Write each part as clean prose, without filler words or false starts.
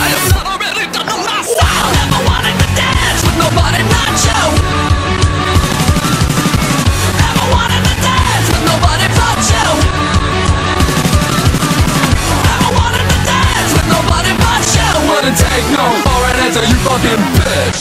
I have not already done to myself. Never wanted to dance with nobody not you. Never wanted to dance with nobody but you. Never wanted to dance with nobody but you. Wouldn't take no for an answer, you fucking bitch.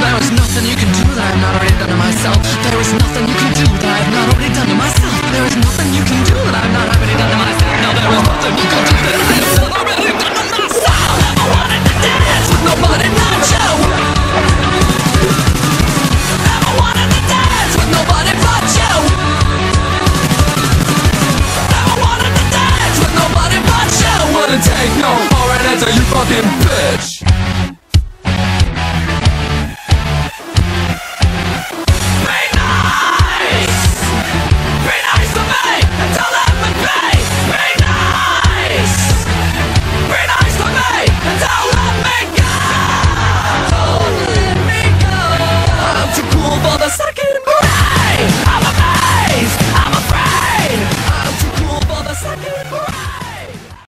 There is nothing you can do that I have not already done to myself. There is nothing you can do that I have not already done to myself. No, there is nothing you can do that I have not